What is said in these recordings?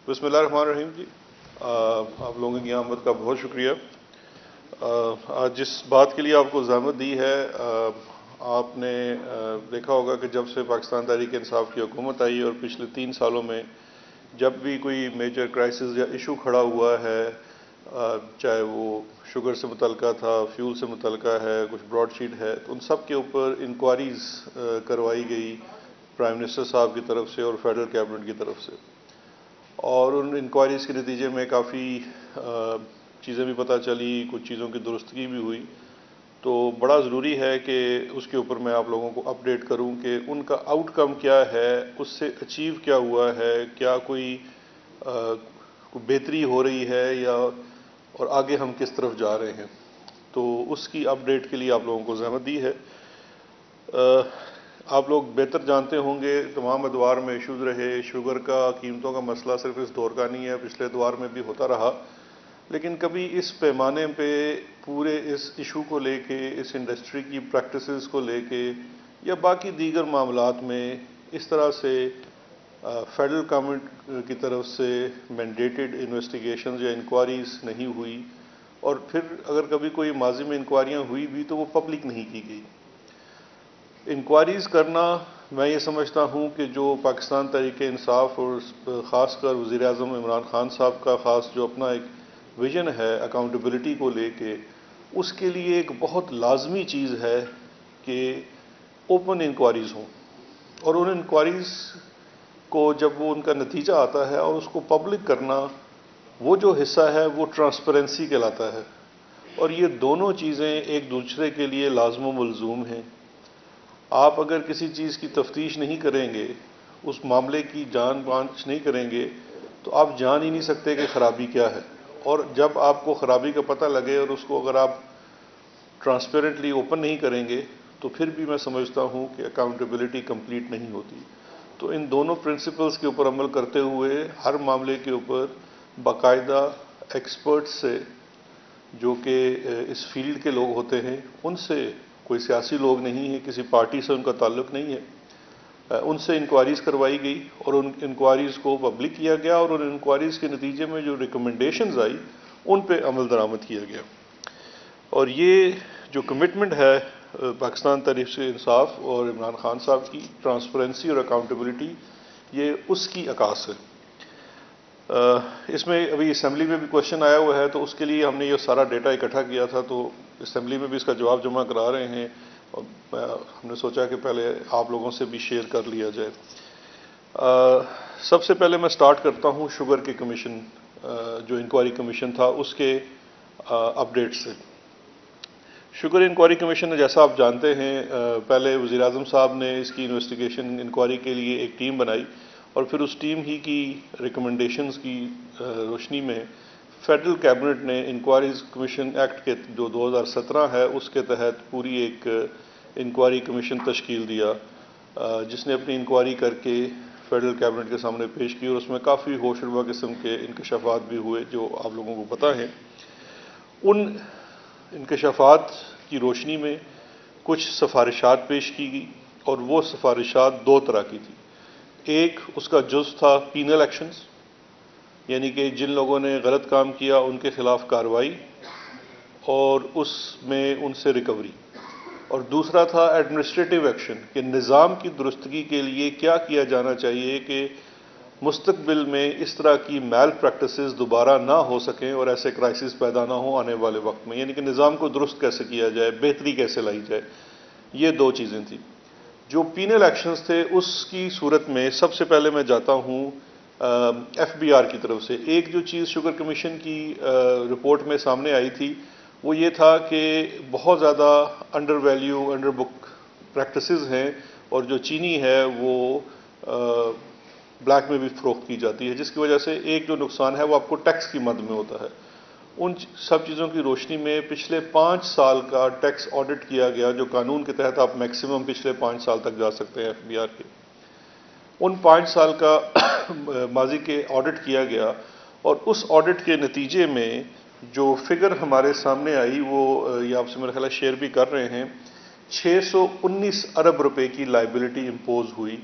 بسم اللہ الرحمن الرحیم جی، آپ لوگوں کی آمد کا بہت شکریہ۔ آج جس بات کے لیے آپ کو زحمت دی ہے، آپ نے دیکھا ہوگا کہ جب سے پاکستان تحریک انصاف کی حکومت آئی اور پچھلے 3 سالوں میں جب بھی کوئی میجر کرائسس یا ایشو کھڑا ہوا ہے، چاہے وہ شوگر سے متعلقہ تھا، فیول سے متعلقہ ہے، کچھ براڈ شیٹ ہے، تو ان سب کے اوپر انکوائریز کروائی گئی پرائم منسٹر صاحب کی طرف سے اور فیڈرل کیبنٹ کی طرف سے، اور ان انکوائریز کے نتیجے میں کافی چیزیں بھی پتہ چلی، کچھ چیزوں کی درستگی بھی ہوئی۔ تو بڑا ضروری ہے کہ اس کے اوپر میں آپ لوگوں کو اپڈیٹ کروں کہ ان کا آؤٹ کم کیا ہے، اس سے اچیو کیا ہوا ہے، کیا کوئی بہتری ہو رہی ہے یا اور آگے ہم کس طرف جا رہے ہیں۔ تو اس کی اپڈیٹ کے لیے آپ لوگوں کو زحمت دی ہے۔ آپ لوگ بہتر جانتے ہوں گے تمام ادوار میں ایشوز رہے، شوگر کا قیمتوں کا مسئلہ صرف اس دور کا نہیں ہے، پچھلے ادوار میں بھی ہوتا رہا، لیکن کبھی اس پیمانے پہ پورے اس ایشو کو لے کے، اس انڈسٹری کی پریکٹسز کو لے کے یا باقی دیگر معاملات میں اس طرح سے فیڈرل گورنمنٹ کی طرف سے مینڈیٹڈ انویسٹیگیشنز یا انکوائریز نہیں ہوئی، اور پھر اگر کبھی کوئی ماضی میں انکوائریاں ہوئی بھی تو وہ پبلک نہیں کی گئی۔ انکوائریز کرنا، میں یہ سمجھتا ہوں کہ جو پاکستان تحریک انصاف اور خاص کر وزیر اعظم عمران خان صاحب کا خاص جو اپنا ایک ویژن ہے اکاؤنٹیبلٹی کو لے کے، اس کے لیے ایک بہت لازمی چیز ہے کہ اوپن انکوائریز ہوں، اور ان انکوائریز کو جب وہ ان کا نتیجہ آتا ہے اور اس کو پبلک کرنا، وہ جو حصہ ہے وہ ٹرانسپیرنسی کہلاتا ہے، اور یہ دونوں چیزیں ایک دوسرے کے لیے لازم و ملزوم ہیں۔ آپ اگر کسی چیز کی تفتیش نہیں کریں گے، اس معاملے کی جان بوجھ نہیں کریں گے، تو آپ جان ہی نہیں سکتے کہ خرابی کیا ہے، اور جب آپ کو خرابی کا پتہ لگے اور اس کو اگر آپ ٹرانسپیرنٹلی اوپن نہیں کریں گے تو پھر بھی میں سمجھتا ہوں کہ اکاؤنٹیبلٹی کمپلیٹ نہیں ہوتی۔ تو ان دونوں پرنسپلز کے اوپر عمل کرتے ہوئے ہر معاملے کے اوپر باقاعدہ ایکسپرٹس سے، جو کہ اس فیلڈ کے لوگ ہوتے ہیں، ان سے، کوئی سیاسی لوگ نہیں ہیں، کسی پارٹی سے ان کا تعلق نہیں ہے، ان سے انکوائریز کروائی گئی اور ان انکوائریز کو پبلک کیا گیا، اور ان انکوائریز کے نتیجے میں جو ریکمنڈیشنز آئی ان پہ عمل درآمد کیا گیا۔ اور یہ جو کمٹمنٹ ہے پاکستان تحریک انصاف اور عمران خان صاحب کی، ٹرانسپیرنسی اور اکاؤنٹیبلٹی، یہ اس کی عکاس ہے۔ اس میں ابھی اسمبلی میں بھی کوشچن آیا ہوا ہے، تو اس کے لیے ہم نے یہ سارا ڈیٹا اکٹھا کیا تھا، تو اسمبلی میں بھی اس کا جواب جمع کرا رہے ہیں، اور ہم نے سوچا کہ پہلے آپ لوگوں سے بھی شیئر کر لیا جائے۔ سب سے پہلے میں سٹارٹ کرتا ہوں شوگر کے کمیشن، جو انکوائری کمیشن تھا اس کے اپڈیٹ سے۔ شوگر انکوائری کمیشن نے، جیسا آپ جانتے ہیں، پہلے وزیر اعظم صاحب نے اس کی انویسٹیگیشن انکوائری کے لیے ایک ٹیم بنائی، اور پھر اس ٹیم ہی کی ریکمنڈیشنز کی روشنی میں فیڈرل کیبنٹ نے انکوائریز کمیشن ایکٹ کے جو 2017 ہے اس کے تحت پوری ایک انکوائری کمیشن تشکیل دیا، جس نے اپنی انکوائری کر کے فیڈرل کیبنٹ کے سامنے پیش کی، اور اس میں کافی ہوش ربا قسم کے انکشافات بھی ہوئے جو آپ لوگوں کو پتہ ہیں۔ ان انکشافات کی روشنی میں کچھ سفارشات پیش کی گئی، اور وہ سفارشات 2 طرح کی تھی۔ ایک اس کا جز تھا پینل ایکشنز، یعنی کہ جن لوگوں نے غلط کام کیا ان کے خلاف کارروائی اور اس میں ان سے ریکوری، اور دوسرا تھا ایڈمنسٹریٹو ایکشن، کہ نظام کی درستگی کے لیے کیا کیا جانا چاہیے کہ مستقبل میں اس طرح کی میل پریکٹسز دوبارہ نہ ہو سکیں اور ایسے کرائسس پیدا نہ ہوں آنے والے وقت میں، یعنی کہ نظام کو درست کیسے کیا جائے، بہتری کیسے لائی جائے۔ یہ 2 چیزیں تھیں۔ جو پینل ایکشنز تھے اس کی صورت میں سب سے پہلے میں جاتا ہوں ایف بی آر کی طرف سے۔ ایک جو چیز شوگر کمیشن کی رپورٹ میں سامنے آئی تھی وہ یہ تھا کہ بہت زیادہ انڈر ویلیو، انڈر بک پریکٹسز ہیں، اور جو چینی ہے وہ بلیک میں بھی فروخت کی جاتی ہے، جس کی وجہ سے ایک جو نقصان ہے وہ آپ کو ٹیکس کی مد میں ہوتا ہے۔ ان سب چیزوں کی روشنی میں پچھلے 5 سال کا ٹیکس آڈٹ کیا گیا، جو قانون کے تحت آپ میکسیمم پچھلے 5 سال تک جا سکتے ہیں ایف بی آر کے۔ ان 5 سال کا ماضی کے آڈٹ کیا گیا، اور اس آڈٹ کے نتیجے میں جو فگر ہمارے سامنے آئی وہ یہ آپ سے میرا خیال ہے شیئر بھی کر رہے ہیں، 619 ارب روپے کی لائبلٹی امپوز ہوئی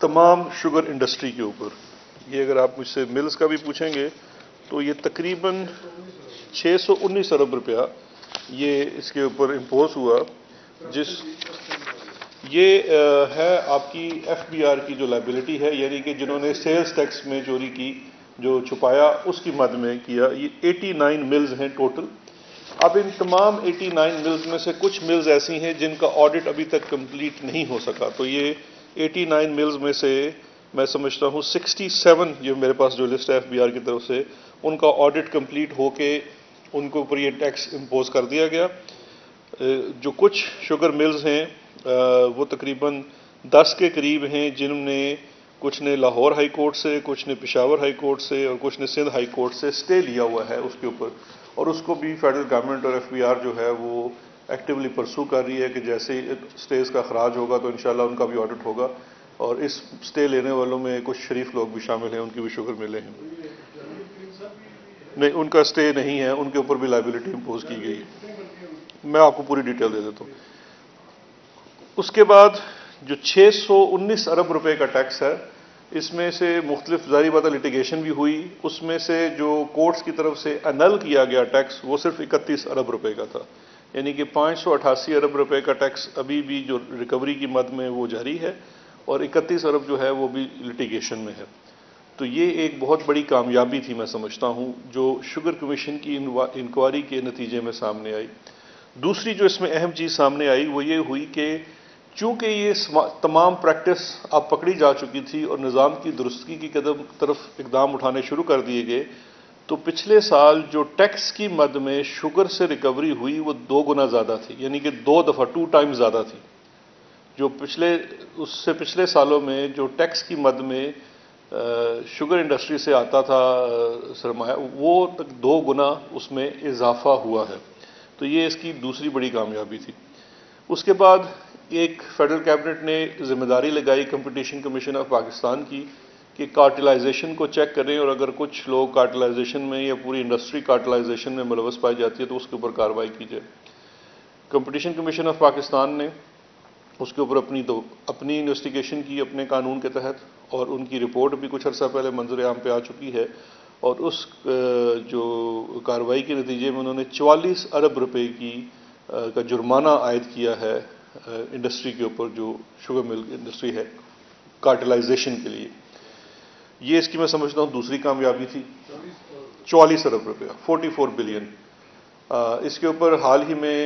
تمام شوگر انڈسٹری کے اوپر۔ یہ اگر آپ مجھ سے ملز کا بھی پوچھیں گے تو یہ تقریباً 619 ارب روپیہ یہ اس کے اوپر امپوز ہوا، یہ ہے آپ کی ایف بی آر کی جو لائبلٹی ہے، یعنی کہ جنہوں نے سیلز ٹیکس میں چوری کی، جو چھپایا، اس کی مد میں کیا۔ یہ 89 ملز ہیں ٹوٹل۔ اب ان تمام 89 ملز میں سے کچھ ملز ایسی ہیں جن کا آڈٹ ابھی تک کمپلیٹ نہیں ہو سکا، تو یہ 89 ملز میں سے میں سمجھتا ہوں 67 یہ میرے پاس جو لسٹ ہے ایف بی آر کی طرف سے، ان کا آڈٹ کمپلیٹ ہو کے ان کے اوپر یہ ٹیکس امپوز کر دیا گیا۔ جو کچھ شوگر ملز ہیں وہ تقریباً 10 کے قریب ہیں، جن نے کچھ نے لاہور ہائی کورٹ سے، کچھ نے پشاور ہائی کورٹ سے اور کچھ نے سندھ ہائی کورٹ سے سٹے لیا ہوا ہے اس کے اوپر، اور اس کو بھی فیڈرل گورنمنٹ اور ایف بی آر جو ہے وہ ایکٹیولی پرسو کر رہی ہے کہ جیسے سٹیز کا اخراج ہوگا تو انشاءاللہ ان کا بھی آڈٹ ہوگا، اور اس سٹے لینے والوں میں کچھ شریف لوگ بھی شامل ہیں، ان کی بھی شوگر ملیں ہیں۔ نہیں، ان کا سٹے نہیں ہے، ان کے اوپر بھی لائبلٹی امپوز کی گئی ہے۔ میں آپ کو پوری ڈیٹیل دے دیتا ہوں۔ اس کے بعد جو 619 ارب روپے کا ٹیکس ہے، اس میں سے مختلف ظاہری بات لٹیگیشن بھی ہوئی، اس میں سے جو کورٹس کی طرف سے انل کیا گیا ٹیکس وہ صرف 31 ارب روپے کا تھا، یعنی کہ 588 ارب روپے کا ٹیکس ابھی بھی جو ریکوری کی مد میں وہ جاری ہے، اور 31 ارب جو ہے وہ بھی لٹیگیشن میں ہے۔ تو یہ ایک بہت بڑی کامیابی تھی میں سمجھتا ہوں جو شوگر کمیشن کی انکوائری کے نتیجے میں سامنے آئی۔ دوسری جو اس میں اہم چیز سامنے آئی وہ یہ ہوئی کہ چونکہ یہ تمام پریکٹس اب پکڑی جا چکی تھی اور نظام کی درستگی کی طرف اقدام اٹھانے شروع کر دیے گئے، تو پچھلے سال جو ٹیکس کی مد میں شوگر سے ریکوری ہوئی وہ 2 گنا زیادہ تھی، یعنی کہ 2 دفعہ 2 ٹائمز زیادہ تھی۔ جو اس سے پچھلے سالوں میں جو ٹیکس کی مد میں شوگر انڈسٹری سے آتا تھا سرمایہ، وہ 2 گنا اس میں اضافہ ہوا ہے، تو یہ اس کی دوسری بڑی کامیابی تھی۔ اس کے بعد ایک فیڈرل کیبنٹ نے ذمہ داری لگائی کمپٹیشن کمیشن آف پاکستان کی کہ کارٹلائزیشن کو چیک کریں، اور اگر کچھ لوگ کارٹلائزیشن میں یا پوری انڈسٹری کارٹلائزیشن میں ملوث پائی جاتی ہے تو اس کے اوپر کارروائی کی جائے۔ کمپٹیشن کمیشن آف پاکستان نے اس کے اوپر اپنی انویسٹیگیشن کی اپنے قانون کے تحت، اور ان کی رپورٹ بھی کچھ عرصہ پہلے منظر عام پہ آ چکی ہے، اور اس جو کارروائی کے نتیجے میں انہوں نے 44 ارب روپے کا جرمانہ عائد کیا ہے انڈسٹری کے اوپر، جو شوگر مل انڈسٹری ہے، کارٹلائزیشن کے لیے۔ یہ اس کی میں سمجھتا ہوں دوسری کامیابی تھی۔ 44 ارب روپیہ، 44 بلین۔ اس کے اوپر حال ہی میں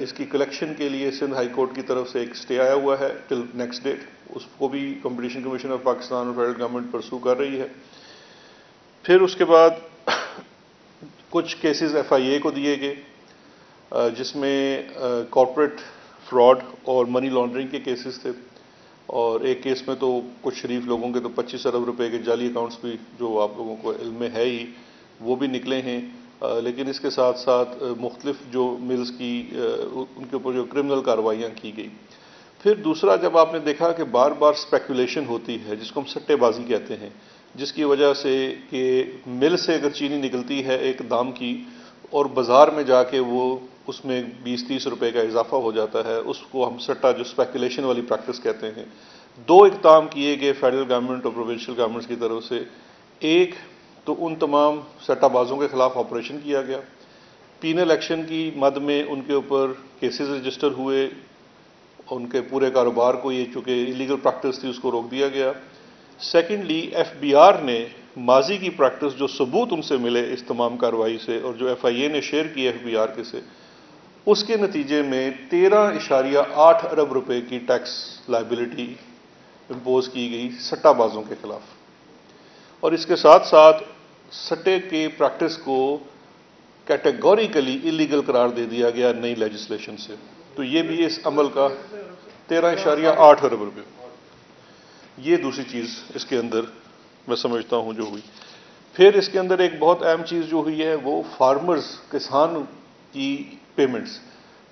اس کی کلیکشن کے لیے سندھ ہائی کورٹ کی طرف سے ایک سٹے آیا ہوا ہے ٹل نیکسٹ ڈیٹ، اس کو بھی کمپٹیشن کمیشن آف پاکستان اور فیڈرل گورنمنٹ پرسو کر رہی ہے۔ پھر اس کے بعد کچھ کیسز ایف آئی اے کو دیے گئے جس میں کارپوریٹ فراڈ اور منی لانڈرنگ کے کیسز تھے، اور ایک کیس میں تو کچھ شریف لوگوں کے تو 25 ارب روپے کے جعلی اکاؤنٹس بھی، جو آپ لوگوں کو علم میں ہے ہی، وہ بھی نکلے ہیں۔ لیکن اس کے ساتھ ساتھ مختلف جو ملز کی ان کے اوپر جو کرمنل کارروائیاں کی گئی۔ پھر دوسرا، جب آپ نے دیکھا کہ بار بار اسپیکولیشن ہوتی ہے جس کو ہم سٹے بازی کہتے ہیں، جس کی وجہ سے کہ مل سے اگر چینی نکلتی ہے ایک دام کی اور بازار میں جا کے وہ اس میں 20-30 روپے کا اضافہ ہو جاتا ہے، اس کو ہم سٹا جو اسپیکولیشن والی پریکٹس کہتے ہیں۔ 2 اقدام کیے گئے فیڈرل گورنمنٹ اور پروونشل گورنمنٹس کی طرف سے۔ ایک تو ان تمام سٹا بازوں کے خلاف آپریشن کیا گیا، پینل ایکشن کی مد میں ان کے اوپر کیسز رجسٹر ہوئے، ان کے پورے کاروبار کو، یہ چونکہ ایلیگل پریکٹس تھی، اس کو روک دیا گیا۔ سیکنڈلی، ایف بی آر نے ماضی کی پریکٹس جو ثبوت ان سے ملے اس تمام کارروائی سے، اور جو ایف آئی اے نے شیئر کی ایف بی آر کے سے، اس کے نتیجے میں 13.8 ارب روپے کی ٹیکس لائبلٹی امپوز کی گئی سٹا بازوں کے خلاف، اور اس کے ساتھ ساتھ سٹے کے پریکٹس کو کیٹیگوریکلی ایلیگل قرار دے دیا گیا نئی لیجسلیشن سے۔ تو یہ بھی اس عمل کا 13.8 ارب روپے۔ یہ دوسری چیز اس کے اندر میں سمجھتا ہوں جو ہوئی۔ پھر اس کے اندر ایک بہت اہم چیز جو ہوئی ہے وہ فارمرز، کسان کی پیمنٹس۔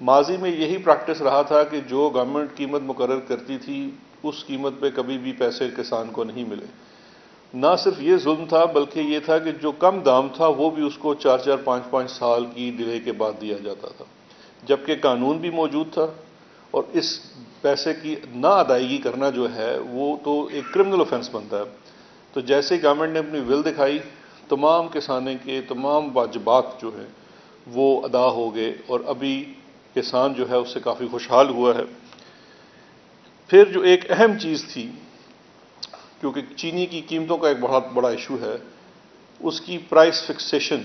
ماضی میں یہی پریکٹس رہا تھا کہ جو گورنمنٹ قیمت مقرر کرتی تھی اس قیمت پہ کبھی بھی پیسے کسان کو نہیں ملے۔ نہ صرف یہ ظلم تھا بلکہ یہ تھا کہ جو کم دام تھا وہ بھی اس کو 4-4 5-5 سال کی ڈیلے کے بعد دیا جاتا تھا، جبکہ قانون بھی موجود تھا، اور اس پیسے کی نہ ادائیگی کرنا جو ہے وہ تو ایک کرمنل آفینس بنتا ہے۔ تو جیسے ہی گورنمنٹ نے اپنی ول دکھائی، تمام کسانے کے تمام واجبات جو ہیں وہ ادا ہو گئے، اور ابھی کسان جو ہے اس سے کافی خوشحال ہوا ہے۔ پھر جو ایک اہم چیز تھی، کیونکہ چینی کی قیمتوں کا ایک بہت بڑا ایشو ہے، اس کی price fixation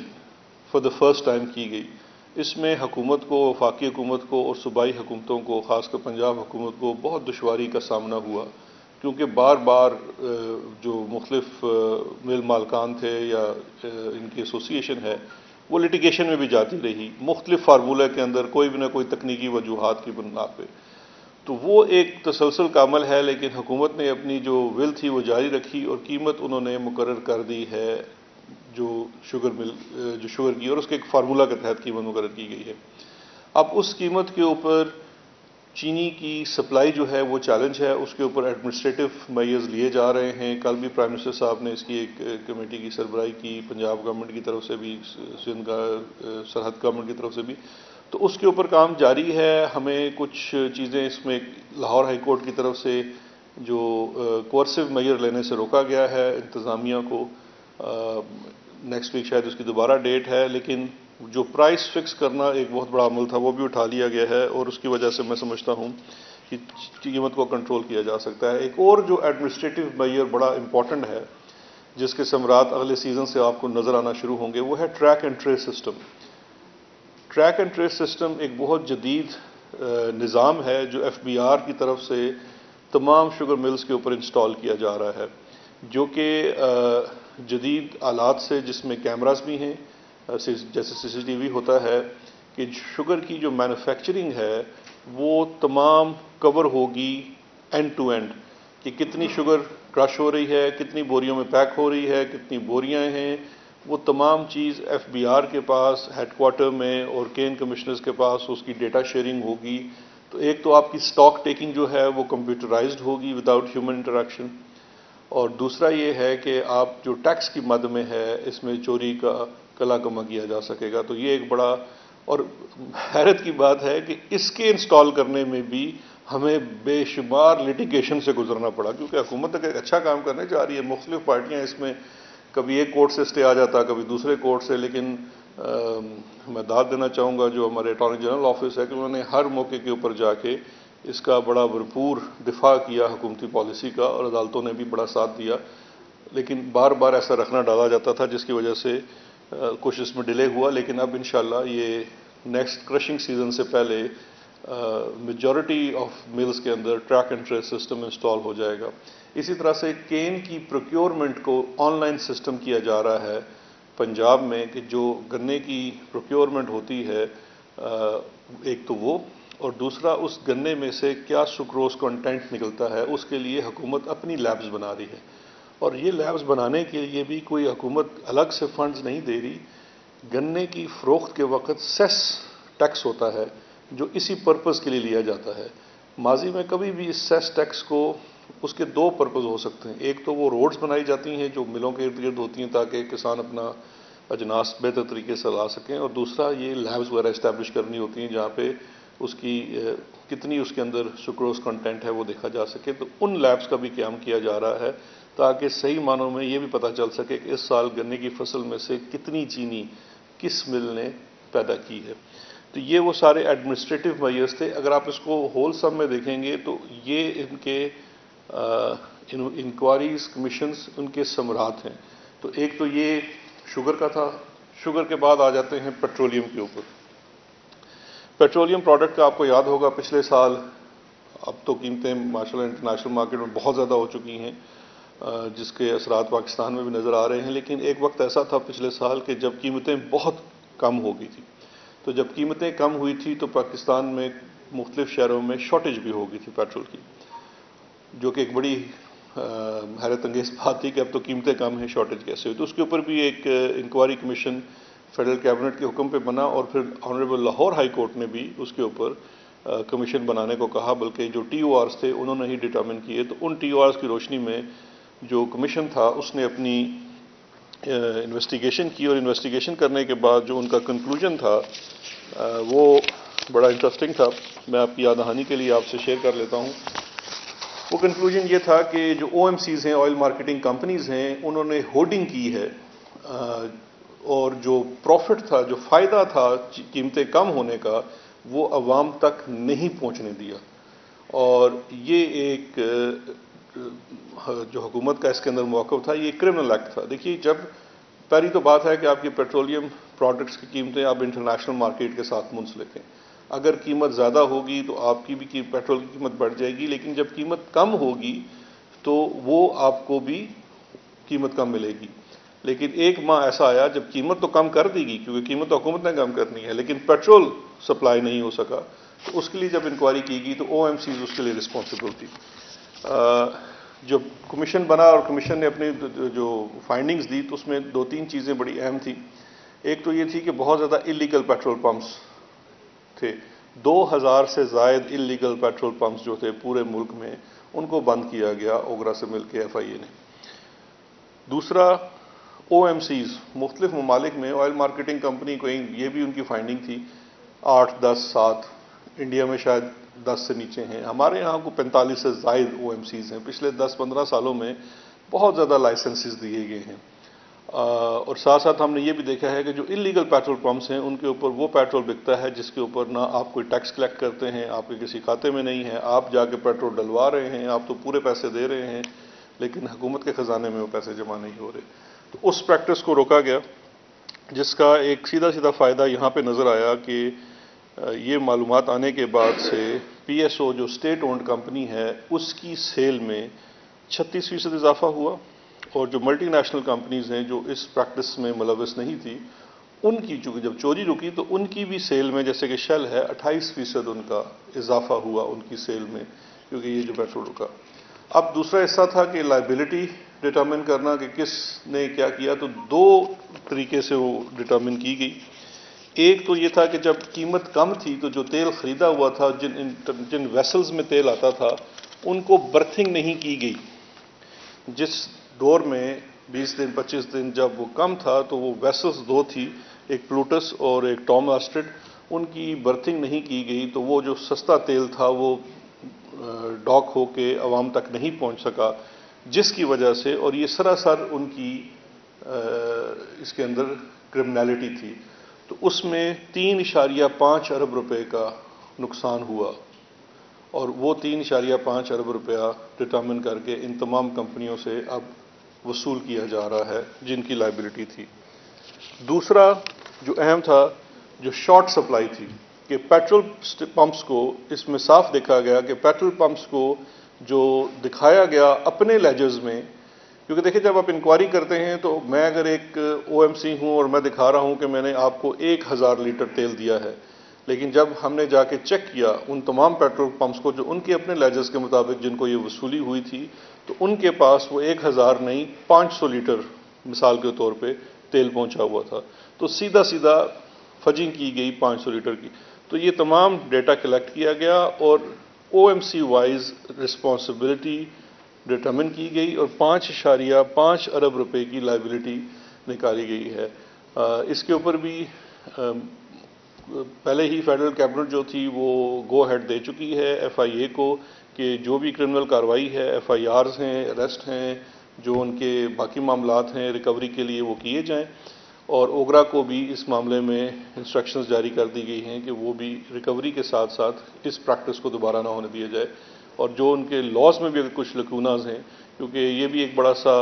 for the first time کی گئی۔ اس میں حکومت کو، وفاقی حکومت کو اور صوبائی حکومتوں کو، خاص کر پنجاب حکومت کو بہت دشواری کا سامنا ہوا، کیونکہ بار بار جو مختلف مل مالکان تھے یا ان کی ایسوسی ایشن ہے، وہ لٹیگیشن میں بھی جاتی رہی مختلف فارمولہ کے اندر، کوئی بھی نہ کوئی تکنیکی وجوہات کی بنا پہ۔ تو وہ ایک تسلسل کا عمل ہے، لیکن حکومت نے اپنی جو ول تھی وہ جاری رکھی، اور قیمت انہوں نے مقرر کر دی ہے جو شوگر کی، اور اس کے ایک فارمولہ کے تحت قیمت مقرر کی گئی ہے۔ اب اس قیمت کے اوپر چینی کی سپلائی جو ہے وہ چیلنج ہے، اس کے اوپر ایڈمنسٹریٹو میئرز لیے جا رہے ہیں۔ کل بھی پرائم منسٹر صاحب نے اس کی ایک کمیٹی کی سربراہی کی، پنجاب گورنمنٹ کی طرف سے بھی، سندھ کا سرحد گورنمنٹ کی طرف سے بھی، تو اس کے اوپر کام جاری ہے۔ ہمیں کچھ چیزیں اس میں لاہور ہائی کورٹ کی طرف سے جو کوئرسو میئر لینے سے روکا گیا ہے انتظامیہ کو، نیکسٹ ویک شاید اس کی دوبارہ ڈیٹ ہے، لیکن جو پرائس فکس کرنا ایک بہت بڑا عمل تھا وہ بھی اٹھا لیا گیا ہے، اور اس کی وجہ سے میں سمجھتا ہوں کہ قیمت کو کنٹرول کیا جا سکتا ہے۔ ایک اور جو ایڈمنسٹریٹو میئر بڑا امپورٹنٹ ہے، جس کے ثمرات اگلے سیزن سے آپ کو نظر آنا شروع ہوں گے، وہ ہے track and trace system. Track and trace system ایک بہت جدید نظام ہے جو ایف بی آر کی طرف سے تمام شوگر ملز کے اوپر انسٹال کیا جا رہا ہے، جو کہ جدید آلات سے، جس میں کیمراز بھی ہیں، جیسے سی سی ٹی وی ہوتا ہے، کہ شوگر کی جو مینوفیکچرنگ ہے وہ تمام کور ہوگی اینڈ ٹو اینڈ، کہ کتنی شوگر کرش ہو رہی ہے، کتنی بوریوں میں پیک ہو رہی ہے، کتنی بوریاں ہیں، وہ تمام چیز ایف بی آر کے پاس ہیڈ کوارٹر میں اور کین کمشنرز کے پاس اس کی ڈیٹا شیئرنگ ہوگی۔ تو ایک تو آپ کی سٹاک ٹیکنگ جو ہے وہ کمپیوٹرائزڈ ہوگی وداؤٹ ہیومن انٹریکشن، اور دوسرا یہ ہے کہ آپ جو ٹیکس کی مد میں ہے اس میں چوری کا کلا کما کیا جا سکے گا۔ تو یہ ایک بڑا اور حیرت کی بات ہے کہ اس کے انسٹال کرنے میں بھی ہمیں بے شمار لٹیگیشن سے گزرنا پڑا، کیونکہ حکومت ایک اچھا کام کرنے جا رہی ہے، مختلف پارٹیاں اس میں، کبھی ایک کورٹ سے اسٹے آ جاتا، کبھی دوسرے کورٹ سے، لیکن میں داد دینا چاہوں گا جو ہمارے اٹارنی جنرل آفس ہے کہ انہوں نے ہر موقع کے اوپر جا کے اس کا بڑا بھرپور دفاع کیا حکومتی پالیسی کا، اور عدالتوں نے بھی بڑا ساتھ دیا، لیکن بار بار ایسا رکھنا ڈالا جاتا تھا جس کی وجہ سے کچھ اس میں ڈیلے ہوا، لیکن اب انشاءاللہ یہ نیکسٹ کرشنگ سیزن سے پہلے میجورٹی آف ملز کے اندر track and trace system install ہو جائے گا۔ اسی طرح سے کین کی پروکیورمنٹ کو آن لائن سسٹم کیا جا رہا ہے پنجاب میں، کہ جو گنے کی پروکیورمنٹ ہوتی ہے ایک تو وہ، اور دوسرا اس گنے میں سے کیا سکروز کنٹینٹ نکلتا ہے، اس کے لیے حکومت اپنی لیبز بنا رہی ہے، اور یہ لیبز بنانے کے لیے بھی کوئی حکومت الگ سے فنڈز نہیں دے رہی۔ گنے کی فروخت کے وقت سیس ٹیکس ہوتا ہے جو اسی پرپز کے لیے لیا جاتا ہے۔ ماضی میں کبھی بھی اس سیس ٹیکس کو، اس کے دو پرپز ہو سکتے ہیں، ایک تو وہ روڈز بنائی جاتی ہیں جو ملوں کے ارد گرد ہوتی ہیں تاکہ کسان اپنا اجناس بہتر طریقے سے لا سکیں، اور دوسرا یہ لیبز وغیرہ اسٹیبلش کرنی ہوتی ہیں جہاں پہ اس کی کتنی اس کے اندر سکروز کنٹینٹ ہے وہ دیکھا جا سکے۔ تو ان لیبز کا بھی قیام کیا جا رہا ہے تاکہ صحیح معنوں میں یہ بھی پتہ چل سکے کہ اس سال گنے کی فصل میں سے کتنی چینی کس مل نے پیدا کی ہے۔ تو یہ وہ سارے ایڈمنسٹریٹو میئرز تھے۔ اگر آپ اس کو ہول سم میں دیکھیں گے تو یہ ان کے انکوائریز، کمیشنز، ان کے ثمرات ہیں۔ تو ایک تو یہ شوگر کا تھا، شوگر کے بعد آ جاتے ہیں پیٹرولیم کے اوپر۔ پیٹرولیم پروڈکٹ کا آپ کو یاد ہوگا پچھلے سال، اب تو قیمتیں ماشاءاللہ انٹرنیشنل مارکیٹ میں بہت زیادہ ہو چکی ہیں، جس کے اثرات پاکستان میں بھی نظر آ رہے ہیں، لیکن ایک وقت ایسا تھا پچھلے سال کہ جب قیمتیں بہت کم ہو گئی تھی۔ تو جب قیمتیں کم ہوئی تھی تو پاکستان میں مختلف شہروں میں شارٹیج بھی ہو گئی تھی پیٹرول کی، جو کہ ایک بڑی حیرت انگیز بات تھی کہ اب تو قیمتیں کم ہیں، شارٹیج کیسے ہوئی۔ تو اس کے اوپر بھی ایک انکوائری کمیشن فیڈرل کیبنٹ کے حکم پہ بنا، اور پھر آنریبل لاہور ہائی کورٹ نے بھی اس کے اوپر کمیشن بنانے کو کہا، بلکہ جو ٹی او آرز تھے انہوں نے ہی ڈٹرمن کیے۔ تو ان ٹی او آرز کی روشنی میں جو کمیشن تھا اس نے اپنی انویسٹیگیشن کی، اور انویسٹیگیشن کرنے کے بعد جو ان کا کنکلوژن تھا وہ بڑا انٹرسٹنگ تھا۔ میں آپ کی یاد دہانی کے لیے آپ سے شیئر کر لیتا ہوں وہ کنکلوژن یہ تھا کہ جو او ایم سیز ہیں، آئل مارکیٹنگ کمپنیز ہیں، انہوں نے ہورڈنگ کی ہے، اور جو پروفٹ تھا، جو فائدہ تھا قیمتیں کم ہونے کا، وہ عوام تک نہیں پہنچنے دیا. اور یہ ایک جو حکومت کا اس کے اندر موقف تھا، یہ کرمنل ایکٹ تھا. دیکھیے، جب پہلی تو بات ہے کہ آپ کی پیٹرولیم پروڈکٹس کی قیمتیں آپ انٹرنیشنل مارکیٹ کے ساتھ منسلک ہیں. اگر قیمت زیادہ ہوگی تو آپ کی بھی پیٹرول کی قیمت بڑھ جائے گی، لیکن جب قیمت کم ہوگی تو وہ آپ کو بھی قیمت کم ملے گی. لیکن ایک ماہ ایسا آیا جب قیمت تو کم کر دی گئی، کیونکہ قیمت تو حکومت نے کم کرنی ہے، لیکن پیٹرول سپلائی نہیں ہو سکا. تو اس کے لیے جب انکوائری کی گئی تو او ایم سیز اس کے لیے رسپانسبل تھی. جب کمیشن بنا اور کمیشن نے اپنی جو فائنڈنگز دی تو اس میں 2-3 چیزیں بڑی اہم تھیں. ایک تو یہ تھی کہ بہت زیادہ اللیگل پیٹرول پمپس تھے. 2000 سے زائد اللیگل پیٹرول پمپس جو تھے پورے ملک میں، ان کو بند کیا گیا اوگرا سے مل کے ایف آئی اے نے. دوسرا، او ایم سیز مختلف ممالک میں آئل مارکیٹنگ کمپنی کو، یہ بھی ان کی فائنڈنگ تھی، 8, 10, 7، انڈیا میں شاید 10 سے نیچے ہیں. ہمارے یہاں کو 45 سے زائد او ایم سیز ہیں. پچھلے 10-15 سالوں میں بہت زیادہ لائسنسز دیے گئے ہیں. اور ساتھ ساتھ ہم نے یہ بھی دیکھا ہے کہ جو اللیگل پیٹرول پمپس ہیں ان کے اوپر وہ پیٹرول بکتا ہے جس کے اوپر نہ آپ کوئی ٹیکس کلیکٹ کرتے ہیں، آپ کے کسی کھاتے میں نہیں ہے، آپ جا کے پیٹرول ڈلوا رہے ہیں، آپ تو پورے پیسے دے رہے ہیں، لیکن حکومت کے خزانے میں وہ پیسے جمع نہیں ہو رہے. تو اس پریکٹس کو روکا گیا، جس کا ایک سیدھا فائدہ یہاں پہ نظر آیا کہ یہ معلومات آنے کے بعد سے پی ایس او جو اسٹیٹ اونڈ کمپنی ہے اس کی سیل میں 36% اضافہ ہوا، اور جو ملٹی نیشنل کمپنیز ہیں جو اس پریکٹس میں ملوث نہیں تھی، ان کی چونکہ جب چوری رکی تو ان کی بھی سیل میں، جیسے کہ شیل ہے، 28% ان کا اضافہ ہوا ان کی سیل میں، کیونکہ یہ جو پیٹرول رکا. اب دوسرا حصہ تھا کہ لائبلٹی ڈٹرمن کرنا کہ کس نے کیا کیا. تو 2 طریقے سے وہ ڈٹرمن کی گئی. ایک تو یہ تھا کہ جب قیمت کم تھی تو جو تیل خریدا ہوا تھا، جن ویسلز میں تیل آتا تھا، ان کو برتھنگ نہیں کی گئی. جس دور میں 20 دن 25 دن جب وہ کم تھا تو وہ ویسلز 2 تھی، ایک پلوٹس اور ایک ٹام آسٹرڈ، ان کی برتھنگ نہیں کی گئی. تو وہ جو سستا تیل تھا وہ ڈاک ہو کے عوام تک نہیں پہنچ سکا، جس کی وجہ سے، اور یہ سراسر ان کی اس کے اندر کرمنالٹی تھی. تو اس میں 3.5 ارب روپے کا نقصان ہوا، اور وہ 3.5 ارب روپیہ ڈٹرمن کر کے ان تمام کمپنیوں سے اب وصول کیا جا رہا ہے جن کی لائبلٹی تھی. دوسرا جو اہم تھا، جو شارٹ سپلائی تھی، کہ پیٹرول پمپس کو، اس میں صاف دیکھا گیا کہ پیٹرول پمپس کو جو دکھایا گیا اپنے لیجرز میں، کیونکہ دیکھیں جب آپ انکوائری کرتے ہیں تو میں اگر ایک او ایم سی ہوں اور میں دکھا رہا ہوں کہ میں نے آپ کو 1000 لیٹر تیل دیا ہے، لیکن جب ہم نے جا کے چیک کیا ان تمام پیٹرول پمپس کو جو ان کے اپنے لیجرز کے مطابق جن کو یہ وصولی ہوئی تھی، تو ان کے پاس وہ 1000 نہیں 500 لیٹر مثال کے طور پہ تیل پہنچا ہوا تھا. تو سیدھا فجنگ کی گئی 500 لیٹر کی. تو یہ تمام ڈیٹا کلیکٹ کیا گیا اور O M C wise responsibility determine کی گئی، اور 5.5 ارب روپے کی لائبلٹی نکالی گئی ہے. اس کے اوپر بھی پہلے ہی فیڈرل کیبنٹ جو تھی وہ گو ہیڈ دے چکی ہے ایف آئی اے کو کہ جو بھی کرمنل کارروائی ہے، ایف آئی آرز ہیں، اریسٹ ہیں، جو ان کے باقی معاملات ہیں ریکوری کے لیے وہ کیے جائیں. اور اوگرا کو بھی اس معاملے میں انسٹرکشنز جاری کر دی گئی ہیں کہ وہ بھی ریکوری کے ساتھ ساتھ اس پریکٹس کو دوبارہ نہ ہونے دیا جائے. اور جو ان کے لاز میں بھی اگر کچھ لکوناز ہیں، کیونکہ یہ بھی ایک بڑا سا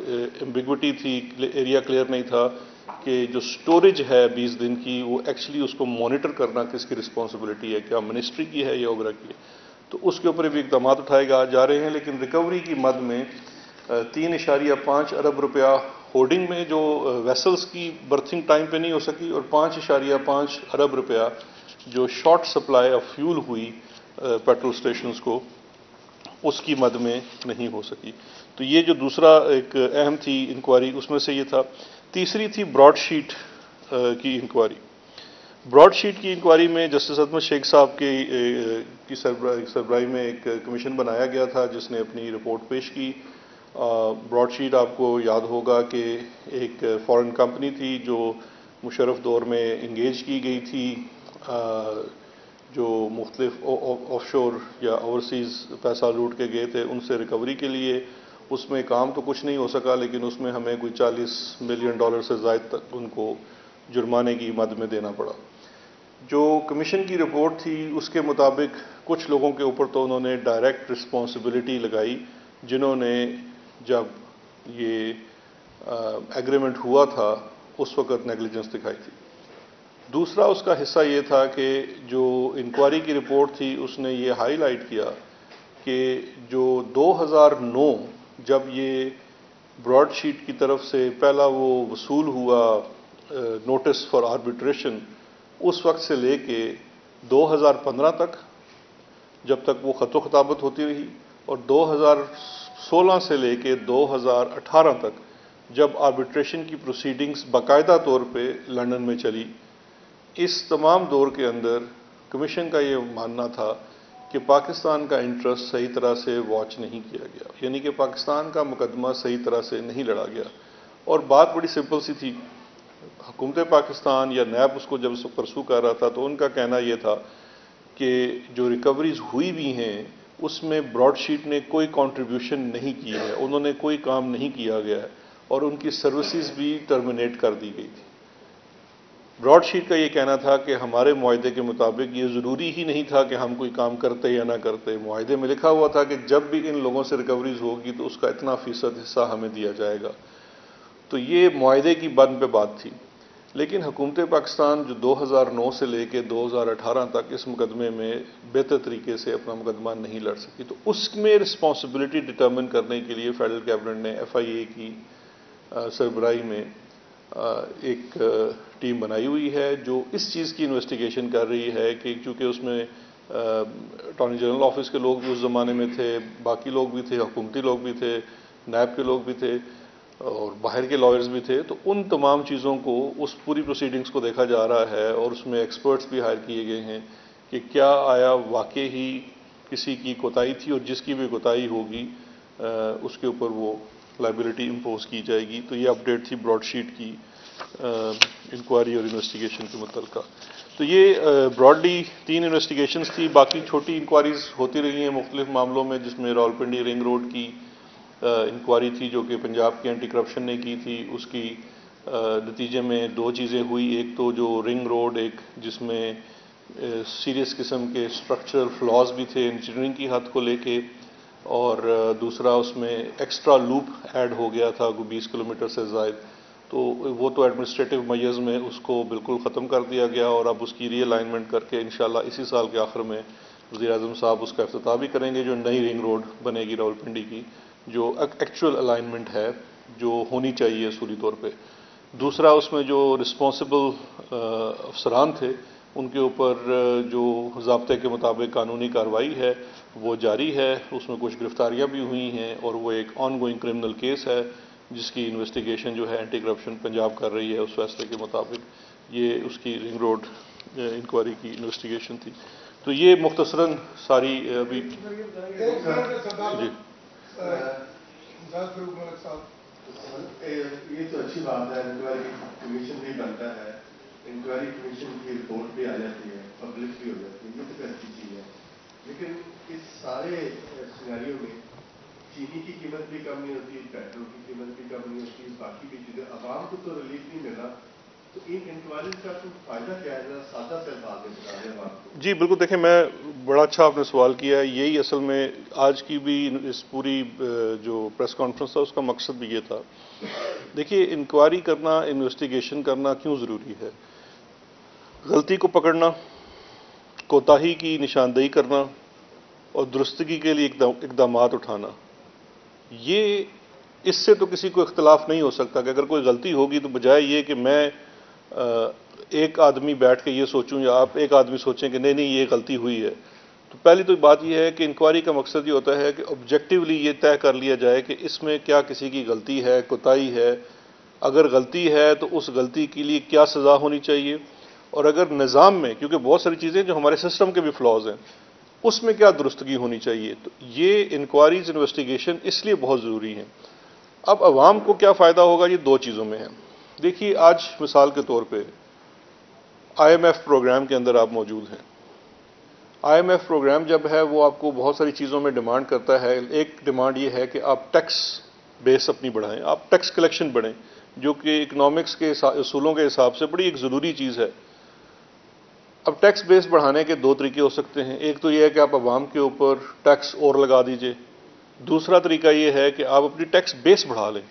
ایمبیگوٹی تھی، ایریا کلیئر نہیں تھا کہ جو سٹوریج ہے 20 دن کی، وہ ایکچولی اس کو مانیٹر کرنا کس کی رسپانسبلٹی ہے، کیا منسٹری کی ہے یا اوگرا کی ہے. تو اس کے اوپر بھی اقدامات اٹھائے جا رہے ہیں. لیکن ریکوری کی مد میں 3.5 ارب روپیہ ہولڈنگ میں جو ویسلز کی برتھنگ ٹائم پہ نہیں ہو سکی، اور 5.5 ارب روپیہ جو شارٹ سپلائی آف فیول ہوئی پیٹرول اسٹیشنز کو، اس کی مد میں نہیں ہو سکی. تو یہ جو دوسرا ایک اہم تھی انکوائری، اس میں سے یہ تھا. تیسری تھی براڈ شیٹ کی انکوائری. براڈ شیٹ کی انکوائری میں جسٹس عظمت شیخ صاحب کی سربراہی میں ایک کمیشن بنایا گیا تھا جس نے اپنی رپورٹ پیش کی. براڈ شیٹ آپ کو یاد ہوگا کہ ایک فارن کمپنی تھی جو مشرف دور میں انگیج کی گئی تھی جو مختلف آف شور یا اوورسیز پیسہ لوٹ کے گئے تھے ان سے ریکوری کے لیے. اس میں کام تو کچھ نہیں ہو سکا, لیکن اس میں ہمیں کوئی $40 ملین سے زائد تک ان کو جرمانے کی مد میں دینا پڑا. جو کمیشن کی رپورٹ تھی اس کے مطابق کچھ لوگوں کے اوپر تو انہوں نے ڈائریکٹ رسپانسبلٹی لگائی, جنہوں نے جب یہ ایگریمنٹ ہوا تھا اس وقت نیگلیجنس دکھائی تھی. دوسرا اس کا حصہ یہ تھا کہ جو انکوائری کی رپورٹ تھی اس نے یہ ہائی لائٹ کیا کہ جو 2009 جب یہ براڈ شیٹ کی طرف سے پہلا وہ وصول ہوا نوٹس فار آربیٹریشن, اس وقت سے لے کے 2015 تک جب تک وہ خط و خطابت ہوتی رہی, اور 2016 سے لے کے 2018 تک جب آربیٹریشن کی پروسیڈنگز باقاعدہ طور پہ لندن میں چلی, اس تمام دور کے اندر کمیشن کا یہ ماننا تھا کہ پاکستان کا انٹرسٹ صحیح طرح سے واچ نہیں کیا گیا, یعنی کہ پاکستان کا مقدمہ صحیح طرح سے نہیں لڑا گیا. اور بات بڑی سمپل سی تھی, حکومت پاکستان یا نیب اس کو جب پرسو کر رہا تھا تو ان کا کہنا یہ تھا کہ جو ریکوریز ہوئی بھی ہیں اس میں براڈ شیٹ نے کوئی کنٹریبیوشن نہیں کی ہے, انہوں نے کوئی کام نہیں کیا گیا ہے, اور ان کی سروسز بھی ٹرمینیٹ کر دی گئی تھی. براڈ شیٹ کا یہ کہنا تھا کہ ہمارے معاہدے کے مطابق یہ ضروری ہی نہیں تھا کہ ہم کوئی کام کرتے یا نہ کرتے, معاہدے میں لکھا ہوا تھا کہ جب بھی ان لوگوں سے ریکوریز ہوگی تو اس کا اتنا فیصد حصہ ہمیں دیا جائے گا. تو یہ معاہدے کی بند پہ بات تھی. لیکن حکومت پاکستان جو 2009 سے لے کے 2018 تک اس مقدمے میں بہتر طریقے سے اپنا مقدمہ نہیں لڑ سکی, تو اس میں رسپانسبلٹی ڈٹرمن کرنے کے لیے فیڈرل کیبنٹ نے FIA کی سربراہی میں ایک ٹیم بنائی ہوئی ہے جو اس چیز کی انویسٹیگیشن کر رہی ہے کہ چونکہ اس میں اٹارنی جنرل آفس کے لوگ بھی اس زمانے میں تھے, باقی لوگ بھی تھے, حکومتی لوگ بھی تھے, نیب کے لوگ بھی تھے, اور باہر کے لائرز بھی تھے, تو ان تمام چیزوں کو اس پوری پروسیڈنگز کو دیکھا جا رہا ہے, اور اس میں ایکسپرٹس بھی ہائر کیے گئے ہیں کہ کیا آیا واقعی ہی کسی کی کوتاہی تھی, اور جس کی بھی کوتاہی ہوگی اس کے اوپر وہ لائبلٹی امپوز کی جائے گی. تو یہ اپڈیٹ تھی براڈ شیٹ کی انکوائری اور انویسٹیگیشن کے متعلقہ. تو یہ براڈلی 3 انویسٹیگیشنز تھی, باقی چھوٹی انکوائریز ہوتی رہی ہیں مختلف معاملوں میں, جس میں راولپنڈی رنگ روڈ کی انکوائری تھی جو کہ پنجاب کی اینٹی کرپشن نے کی تھی. اس کی نتیجے میں 2 چیزیں ہوئی, ایک تو جو رنگ روڈ ایک جس میں سیریس قسم کے اسٹرکچرل فلاز بھی تھے انجینئرنگ کی حد کو لے کے, اور دوسرا اس میں ایکسٹرا لوپ ایڈ ہو گیا تھا 20 کلومیٹر سے زائد, تو وہ تو ایڈمنسٹریٹو میئرز میں اس کو بالکل ختم کر دیا گیا, اور اب اس کی ری الائنمنٹ کر کے انشاءاللہ اسی سال کے آخر میں وزیر اعظم صاحب اس کا افتتاح بھی کریں گے, جو نئی رنگ روڈ بنے گی راولپنڈی کی, جو ایکچوئل الائنمنٹ ہے جو ہونی چاہیے اصولی طور پہ. دوسرا اس میں جو رسپانسبل افسران تھے ان کے اوپر جو ضابطے کے مطابق قانونی کارروائی ہے وہ جاری ہے, اس میں کچھ گرفتاریاں بھی ہوئی ہیں, اور وہ ایک آن گوئنگ کرمنل کیس ہے جس کی انویسٹیگیشن جو ہے اینٹی کرپشن پنجاب کر رہی ہے اس فیصلے کے مطابق. یہ اس کی رنگ روڈ انکوائری کی انویسٹیگیشن تھی. تو یہ مختصراً ساری ابھی جی یہ تو اچھی بات ہے, انکوائری کمیشن بھی بنتا ہے, انکوائری کمیشن کی رپورٹ بھی آ جاتی ہے, پبلش بھی ہو جاتی ہے, یہ تو اچھی چیز ہے. لیکن اس سارے سیناریوں میں چینی کی قیمت بھی کم نہیں ہوتی, پیٹرول کی قیمت بھی کم نہیں ہوتی, باقی بھی چیزیں, عوام کو تو ریلیف نہیں ملا. تو ان انکوائریز کا تو فائدہ کیا ہے, سادہ سے الفاظ میں بتا دیں عوام کو. جی بالکل, دیکھیں میں بڑا اچھا آپ نے سوال کیا ہے. یہی اصل میں آج کی بھی اس پوری جو پریس کانفرنس تھا اس کا مقصد بھی یہ تھا. دیکھیے انکوائری کرنا, انویسٹیگیشن کرنا کیوں ضروری ہے؟ غلطی کو پکڑنا, کوتاہی کی نشاندہی کرنا, اور درستگی کے لیے اقدامات اٹھانا. یہ اس سے تو کسی کو اختلاف نہیں ہو سکتا کہ اگر کوئی غلطی ہوگی تو بجائے یہ کہ میں ایک آدمی بیٹھ کے یہ سوچوں یا آپ ایک آدمی سوچیں کہ نہیں یہ غلطی ہوئی ہے, تو پہلی تو بات یہ ہے کہ انکوائری کا مقصد یہ ہوتا ہے کہ آبجیکٹیولی یہ طے کر لیا جائے کہ اس میں کیا کسی کی غلطی ہے, کوتاہی ہے. اگر غلطی ہے تو اس غلطی کے لیے کیا سزا ہونی چاہیے, اور اگر نظام میں, کیونکہ بہت ساری چیزیں جو ہمارے سسٹم کے بھی فلاز ہیں, اس میں کیا درستگی ہونی چاہیے. تو یہ انکوائریز انویسٹیگیشن اس لیے بہت ضروری ہیں. اب عوام کو کیا فائدہ ہوگا, یہ 2 چیزوں میں ہے. دیکھیے آج مثال کے طور پہ IMF پروگرام کے اندر آپ موجود ہیں, IMF پروگرام جب ہے وہ آپ کو بہت ساری چیزوں میں ڈیمانڈ کرتا ہے. ایک ڈیمانڈ یہ ہے کہ آپ ٹیکس بیس اپنی بڑھائیں, آپ ٹیکس کلیکشن بڑھیں, جو کہ اکنامکس کے اصولوں کے حساب سے بڑی ایک ضروری چیز ہے. اب ٹیکس بیس بڑھانے کے دو طریقے ہو سکتے ہیں. ایک تو یہ ہے کہ آپ عوام کے اوپر ٹیکس اور لگا دیجئے. دوسرا طریقہ یہ ہے کہ آپ اپنی ٹیکس بیس بڑھا لیں.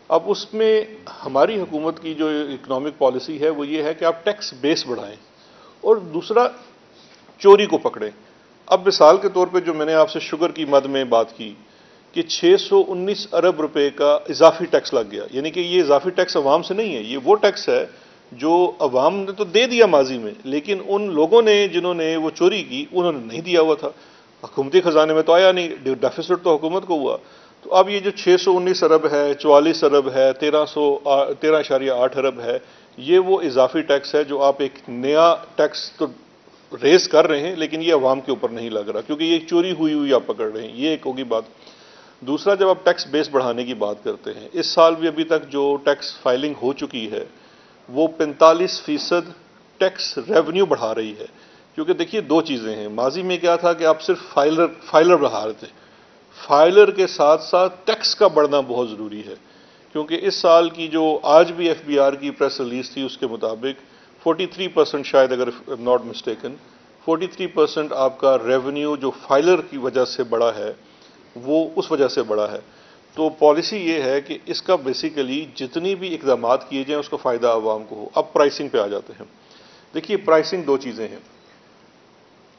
اب اس میں ہماری حکومت کی جو اکنامک پالیسی ہے وہ یہ ہے کہ آپ ٹیکس بیس بڑھائیں اور دوسرا چوری کو پکڑیں. اب مثال کے طور پہ جو میں نے آپ سے شوگر کی مد میں بات کی کہ 619 ارب روپے کا اضافی ٹیکس لگ گیا, یعنی کہ یہ اضافی ٹیکس عوام سے نہیں ہے, یہ وہ ٹیکس ہے جو عوام نے تو دے دیا ماضی میں, لیکن ان لوگوں نے جنہوں نے وہ چوری کی انہوں نے نہیں دیا ہوا تھا. حکومتی خزانے میں تو آیا نہیں, ڈیفیسٹ تو حکومت کو ہوا. تو اب یہ جو 619 ارب ہے, 44 ارب ہے, 13.8 ارب ہے, یہ وہ اضافی ٹیکس ہے جو آپ ایک نیا ٹیکس تو ریز کر رہے ہیں لیکن یہ عوام کے اوپر نہیں لگ رہا کیونکہ یہ چوری ہوئی آپ پکڑ رہے ہیں. یہ ایک ہوگی بات. دوسرا, جب آپ ٹیکس بیس بڑھانے کی بات کرتے ہیں, اس سال بھی ابھی تک جو ٹیکس فائلنگ ہو چکی ہے وہ 45% ٹیکس ریونیو بڑھا رہی ہے. کیونکہ دیکھیے دو چیزیں ہیں, ماضی میں کیا تھا کہ آپ صرف فائلر بڑھا رہے تھے, فائلر کے ساتھ ساتھ ٹیکس کا بڑھنا بہت ضروری ہے. کیونکہ اس سال کی جو آج بھی FBR کی پریس ریلیز تھی اس کے مطابق 43% شاید, اگر ناٹ مسٹیکن 43% آپ کا ریونیو جو فائلر کی وجہ سے بڑھا ہے وہ اس وجہ سے بڑھا ہے. تو پالیسی یہ ہے کہ اس کا بیسیکلی جتنی بھی اقدامات کیے جائیں اس کا فائدہ عوام کو ہو. اب پرائسنگ پہ آ جاتے ہیں. دیکھیے پرائسنگ دو چیزیں ہیں.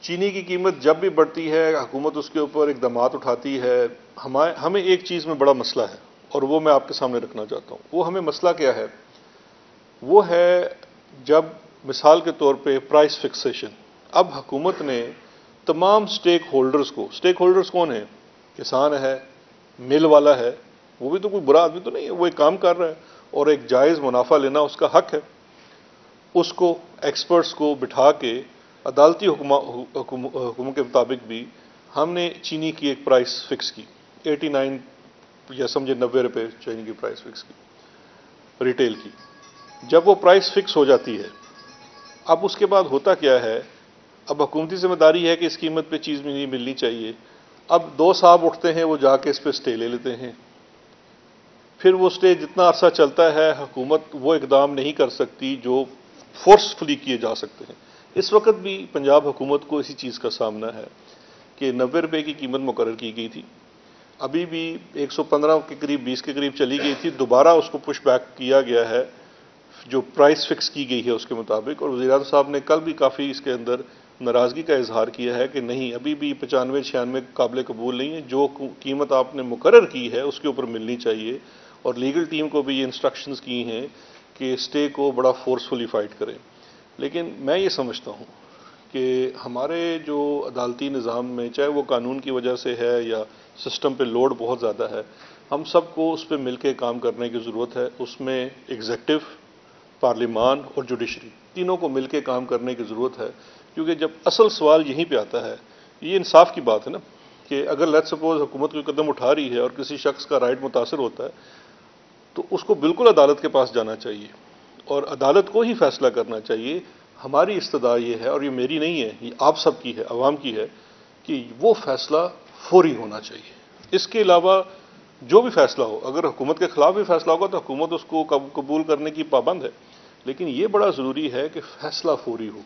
چینی کی قیمت جب بھی بڑھتی ہے حکومت اس کے اوپر اقدامات اٹھاتی ہے. ہمیں ایک چیز میں بڑا مسئلہ ہے اور وہ میں آپ کے سامنے رکھنا چاہتا ہوں. وہ ہمیں مسئلہ کیا ہے؟ وہ ہے جب مثال کے طور پہ پرائس فکسیشن. اب حکومت نے تمام سٹیک ہولڈرز کون ہیں؟ کسان ہے, مل والا ہے, وہ بھی تو کوئی برا آدمی تو نہیں ہے, وہ ایک کام کر رہا ہے اور ایک جائز منافع لینا اس کا حق ہے. اس کو ایکسپرٹس کو بٹھا کے عدالتی حکم کے مطابق بھی ہم نے چینی کی ایک پرائس فکس کی 89 یا سمجھے 90 روپے چینی کی پرائس فکس کی ریٹیل کی. جب وہ پرائس فکس ہو جاتی ہے, اب اس کے بعد ہوتا کیا ہے؟ اب حکومتی ذمہ داری ہے کہ اس قیمت پہ چیز نہیں ملنی چاہیے. اب دو صاحب اٹھتے ہیں, وہ جا کے اس پہ سٹے لے لیتے ہیں. پھر وہ سٹے جتنا عرصہ چلتا ہے حکومت وہ اقدام نہیں کر سکتی جو فورسفلی کیے جا سکتے ہیں. اس وقت بھی پنجاب حکومت کو اسی چیز کا سامنا ہے کہ 90 روپے کی قیمت مقرر کی گئی تھی, ابھی بھی 115 کے قریب 20 کے قریب چلی گئی تھی, دوبارہ اس کو پش بیک کیا گیا ہے جو پرائس فکس کی گئی ہے اس کے مطابق. اور وزیر اعظم صاحب نے کل بھی کافی اس کے اندر ناراضگی کا اظہار کیا ہے کہ نہیں, ابھی بھی 95-96 قابل قبول نہیں ہے, جو قیمت آپ نے مقرر کی ہے اس کے اوپر ملنی چاہیے. اور لیگل ٹیم کو بھی یہ انسٹرکشنز کی ہیں کہ سٹے کو بڑا فورسفلی فائٹ کریں. لیکن میں یہ سمجھتا ہوں کہ ہمارے جو عدالتی نظام میں, چاہے وہ قانون کی وجہ سے ہے یا سسٹم پہ لوڈ بہت زیادہ ہے, ہم سب کو اس پہ مل کے کام کرنے کی ضرورت ہے. اس میں ایگزیکٹو, پارلیمان اور جوڈیشری تینوں کو مل کے کام کرنے کی ضرورت ہے. کیونکہ جب اصل سوال یہیں پہ آتا ہے, یہ انصاف کی بات ہے نا, کہ اگر لیٹس سپوز حکومت کوئی قدم اٹھا رہی ہے اور کسی شخص کا رائٹ متاثر ہوتا ہے تو اس کو بالکل عدالت کے پاس جانا چاہیے اور عدالت کو ہی فیصلہ کرنا چاہیے. ہماری استدعا یہ ہے, اور یہ میری نہیں ہے, یہ آپ سب کی ہے, عوام کی ہے, کہ وہ فیصلہ فوری ہونا چاہیے. اس کے علاوہ جو بھی فیصلہ ہو, اگر حکومت کے خلاف بھی فیصلہ ہوگا تو حکومت اس کو قبول کرنے کی پابند ہے, لیکن یہ بڑا ضروری ہے کہ فیصلہ فوری ہو.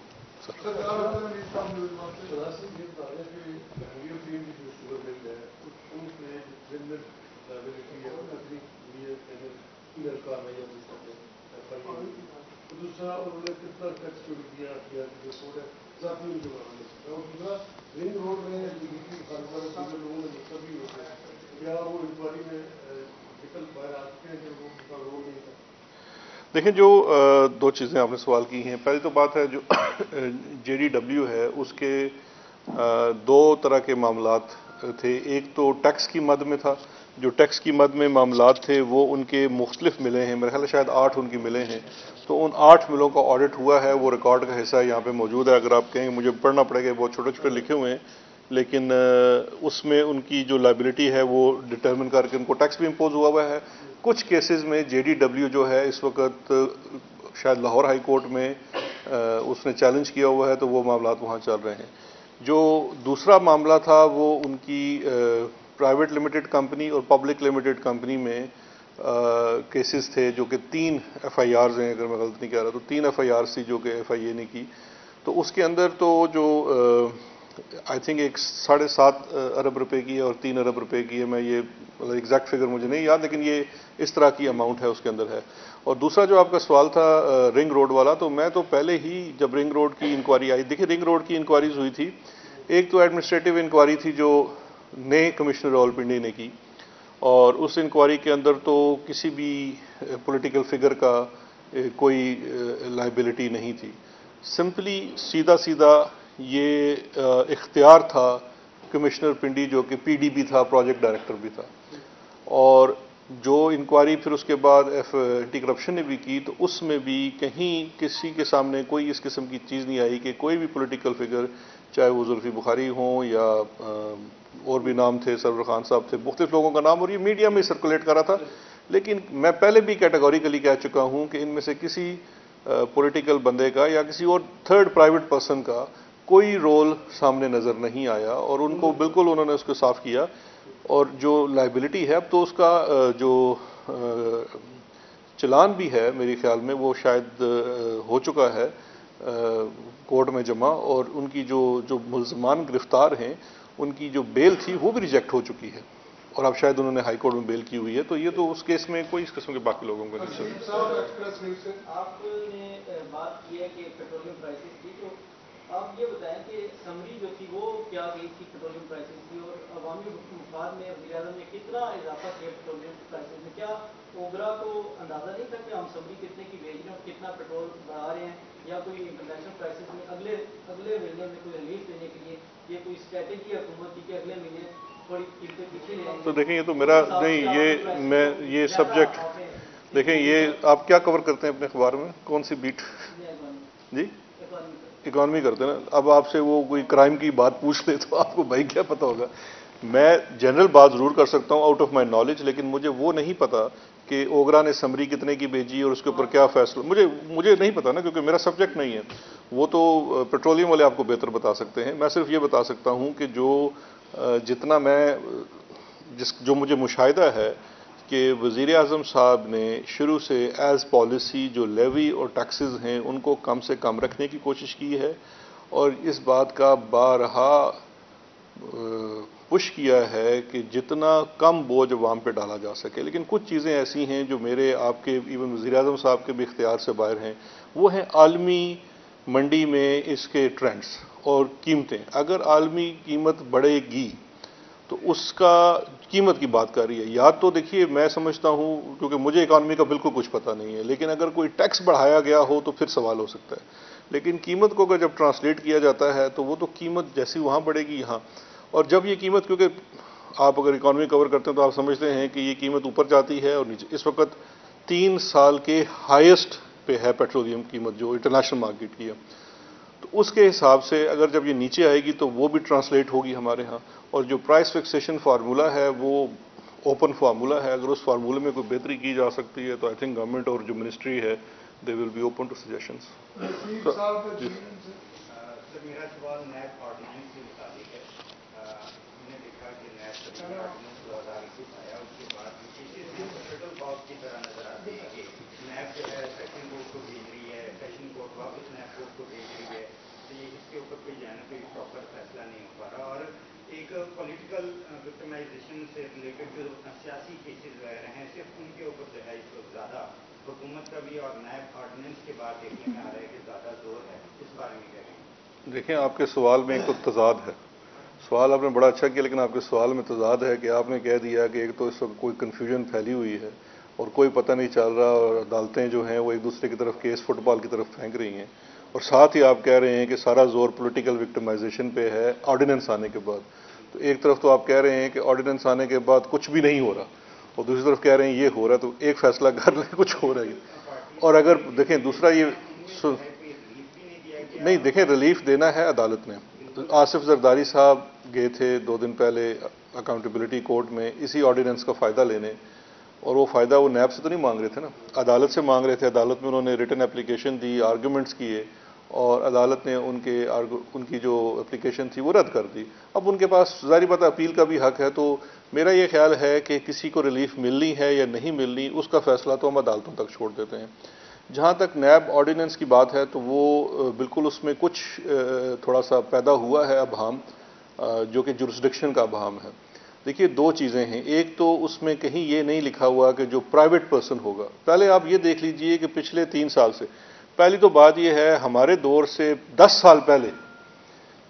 دوسرا انہوں نے کتنا ٹیکس چوری کیا جو چھوڑ ہے ذاتی ان کے بارے میں, اور دوسرا رنگ روڈ میں لوگوں نے مقصد بھی ہوتے ہیں کیا وہ انکوائری میں نکل باہر آ چکے ہیں کہ وہ روڈ نہیں تھا. دیکھیں, جو دو چیزیں آپ نے سوال کی ہیں. پہلی تو بات ہے جو JDW ہے اس کے دو طرح کے معاملات تھے. ایک تو ٹیکس کی مد میں تھا, جو ٹیکس کی مد میں معاملات تھے وہ ان کے مختلف ملے ہیں, میرے خیال شاید 8 ان کی ملے ہیں. تو ان 8 ملوں کا آڈٹ ہوا ہے, وہ ریکارڈ کا حصہ یہاں پہ موجود ہے. اگر آپ کہیں مجھے پڑھنا پڑے گا, بہت چھوٹے چھوٹے لکھے ہوئے ہیں, لیکن اس میں ان کی جو لائبلٹی ہے وہ ڈٹرمن کر کے ان کو ٹیکس بھی امپوز ہوا ہے. کچھ کیسز میں JDW جو ہے اس وقت شاید لاہور ہائی کورٹ میں اس نے چیلنج کیا ہوا ہے, تو وہ معاملات وہاں چل رہے ہیں. جو دوسرا معاملہ تھا وہ ان کی پرائیویٹ لمیٹڈ کمپنی اور پبلک لمیٹڈ کمپنی میں کیسز تھے جو کہ 3 FIRs ہیں، اگر میں غلط نہیں کہہ رہا تو 3 FIRs تھی جو کہ FIA نے کی. تو اس کے اندر تو جو آئی تھنک ایک 7.5 ارب روپے کی ہے اور 3 ارب روپے کی ہے. میں یہ ایگزیکٹ فگر مجھے نہیں یاد، لیکن یہ اس طرح کی اماؤنٹ ہے اس کے اندر ہے. اور دوسرا جو آپ کا سوال تھا رنگ روڈ والا، تو میں تو پہلے ہی جب رنگ روڈ کی انکوائری آئی، دیکھیے رنگ روڈ کی انکوائریز ہوئی تھی. ایک تو ایڈمنسٹریٹو انکوائری تھی جو نئے کمشنر راولپنڈی نے کی، اور اس انکوائری کے اندر تو کسی بھی پولیٹیکل فگر کا کوئی لائبلٹی نہیں تھی. سمپلی سیدھا یہ اختیار تھا کمشنر پنڈی جو کہ PDB تھا، پروجیکٹ ڈائریکٹر بھی تھا. اور جو انکوائری پھر اس کے بعد اینٹی کرپشن نے بھی کی، تو اس میں بھی کہیں کسی کے سامنے کوئی اس قسم کی چیز نہیں آئی کہ کوئی بھی پولیٹیکل فگر، چاہے وہ زلفی بخاری ہوں یا اور بھی نام تھے، سرور خان صاحب تھے، مختلف لوگوں کا نام، اور یہ میڈیا میں سرکولیٹ کر رہا تھا. لیکن میں پہلے بھی کیٹیگوریکلی کہہ چکا ہوں کہ ان میں سے کسی پولیٹیکل بندے کا یا کسی اور تھرڈ پرائیویٹ پرسن کا کوئی رول سامنے نظر نہیں آیا، اور ان کو بالکل انہوں نے اس کو صاف کیا. اور جو لائبلٹی ہے اب تو اس کا جو چلان بھی ہے میرے خیال میں وہ شاید ہو چکا ہے کورٹ میں جمع، اور ان کی جو ملزمان گرفتار ہیں ان کی جو بیل تھی وہ بھی ریجیکٹ ہو چکی ہے، اور اب شاید انہوں نے ہائی کورٹ میں بیل کی ہوئی ہے. تو یہ تو اس کیس میں کوئی اس قسم کے باقی لوگوں کا نہیں. آپ نے بات کی ہے کہ پیٹرولیم پرائسز کی، تو آپ یہ بتائیں کہ سمری جو تھی وہ کیا گئی تھی پیٹرولیم پرائسز کی، اور عوامی مفاد میں وزیر اعظم نے کتنا اضافہ کیا پیٹرولیم پرائسز میں؟ کیا اوگرا کو اندازہ نہیں تھا کہ ہم سمری کتنے کی بھیج رہے ہیں اور کتنا پیٹرول بڑھا رہے ہیں، یا کوئی انٹرنیشنل پرائسز میں اگلے مہینے میں کوئی ریلیف دینے کے لیے یہ کوئی اسٹریٹجی حکومت کی کہ اگلے مہینے تھوڑی قیمتیں پیچھے لے آئیں گے؟ تو دیکھیں یہ تو میرا نہیں، یہ سبجیکٹ دیکھیں، یہ آپ کیا کور کرتے ہیں اپنے اخبار میں، کون سی بیٹ؟ جی اکانومی کرتے ہیں نا. اب آپ سے وہ کوئی کرائم کی بات پوچھ لے تو آپ کو بھائی کیا پتہ ہوگا. میں جنرل بات ضرور کر سکتا ہوں آؤٹ آف مائی نالج، لیکن مجھے وہ نہیں پتا کہ اوگرا نے سمری کتنے کی بھیجی اور اس کے اوپر کیا فیصلہ، مجھے نہیں پتا نا، کیونکہ میرا سبجیکٹ نہیں ہے. وہ تو پیٹرولیم والے آپ کو بہتر بتا سکتے ہیں. میں صرف یہ بتا سکتا ہوں کہ جتنا جو مجھے مشاہدہ ہے کہ وزیر اعظم صاحب نے شروع سے ایز پالیسی جو لیوی اور ٹیکسز ہیں ان کو کم سے کم رکھنے کی کوشش کی ہے، اور اس بات کا بارہا پش کیا ہے کہ جتنا کم بوجھ عوام پہ ڈالا جا سکے. لیکن کچھ چیزیں ایسی ہیں جو میرے آپ کے ایون وزیر اعظم صاحب کے بھی اختیار سے باہر ہیں. وہ ہیں عالمی منڈی میں اس کے ٹرینڈز اور قیمتیں. اگر عالمی قیمت بڑھے گی تو اس کا قیمت کی بات کر رہی ہے. یا تو دیکھیے میں سمجھتا ہوں، کیونکہ مجھے اکانومی کا بالکل کچھ پتہ نہیں ہے، لیکن اگر کوئی ٹیکس بڑھایا گیا ہو تو پھر سوال ہو سکتا ہے. لیکن قیمت کو اگر جب ٹرانسلیٹ کیا جاتا ہے تو وہ تو قیمت جیسی وہاں بڑھے گی یہاں. اور جب یہ قیمت، کیونکہ آپ اگر اکانومی کور کرتے ہیں تو آپ سمجھتے ہیں کہ یہ قیمت اوپر جاتی ہے اور نیچے. اس وقت 3 سال کے ہائیسٹ پہ ہے پیٹرولیم قیمت جو انٹرنیشنل مارکیٹ کی ہے. تو اس کے حساب سے اگر جب یہ نیچے آئے گی تو وہ بھی ٹرانسلیٹ ہوگی ہمارے ہاں. اور جو پرائس فکسیشن فارمولہ ہے وہ اوپن فارمولہ ہے. اگر اس فارمولے میں کوئی بہتری کی جا سکتی ہے تو آئی تھنک گورنمنٹ اور جو منسٹری ہے they will be open to suggestions. میرا سوال نیب آرڈیننس کے مطابق ہے. ہم نے دیکھا کہ نیب کا آرڈیننس 2021 آیا، اس کے بعد شٹل باکس کی طرح نظر آتی ہے کہ نیب جو ہے سیشن کورٹ کو بھیج رہی ہے، سیشن کورٹ واپس نیب کورٹ کو بھیج رہی ہے. تو یہ اس کے اوپر کوئی جانا کوئی پراپر فیصلہ نہیں ہو پا رہا. اور ایک پولیٹیکل وکٹمائزیشن سے ریلیٹڈ جو سیاسی کیسز وغیرہ ہیں صرف ان کے اوپر جو ہے اس وقت زیادہ حکومت کا بھی اور نیب آرڈیننس کے بعد دیکھنے میں آ رہا ہے کہ زیادہ زور ہے. اس بارے میں کیا کہیں؟ دیکھیں آپ کے سوال میں ایک تو تضاد ہے. سوال آپ نے بڑا اچھا کیا، لیکن آپ کے سوال میں تضاد ہے کہ آپ نے کہہ دیا کہ ایک تو اس وقت کوئی کنفیوژن پھیلی ہوئی ہے اور کوئی پتہ نہیں چل رہا، اور عدالتیں جو ہیں وہ ایک دوسرے کی طرف کیس فٹ بال کی طرف پھینک رہی ہیں. اور ساتھ ہی آپ کہہ رہے ہیں کہ سارا زور پولیٹیکل وکٹمائزیشن پہ ہے آرڈیننس آنے کے بعد. تو ایک طرف تو آپ کہہ رہے ہیں کہ آرڈیننس آنے کے بعد کچھ بھی نہیں ہو رہا، اور دوسری طرف کہہ رہے ہیں یہ ہو رہا ہے. تو ایک فیصلہ کر لیں، کچھ ہو رہا ہے. اور اگر دیکھیں دوسرا یہ نہیں، دیکھیں ریلیف دینا ہے عدالت نے. آصف زرداری صاحب گئے تھے 2 دن پہلے اکاؤنٹیبلٹی کورٹ میں اسی آرڈیننس کا فائدہ لینے، اور وہ فائدہ وہ نیب سے تو نہیں مانگ رہے تھے نا، عدالت سے مانگ رہے تھے. عدالت میں انہوں نے ریٹن اپلیکیشن دی، آرگومنٹس کیے، اور عدالت نے ان کی جو اپلیکیشن تھی وہ رد کر دی. اب ان کے پاس ظاہری بات اپیل کا بھی حق ہے. تو میرا یہ خیال ہے کہ کسی کو ریلیف ملنی ہے یا نہیں ملنی اس کا فیصلہ تو ہم عدالتوں تک چھوڑ دیتے ہیں. جہاں تک نیب آرڈیننس کی بات ہے تو وہ بالکل اس میں کچھ تھوڑا سا پیدا ہوا ہے ابہام جو کہ جورسڈکشن کا ابہام ہے. دیکھیے دو چیزیں ہیں. ایک تو اس میں کہیں یہ نہیں لکھا ہوا کہ جو پرائیویٹ پرسن ہوگا. پہلے آپ یہ دیکھ لیجئے کہ پچھلے 3 سال سے پہلی تو بات یہ ہے ہمارے دور سے 10 سال پہلے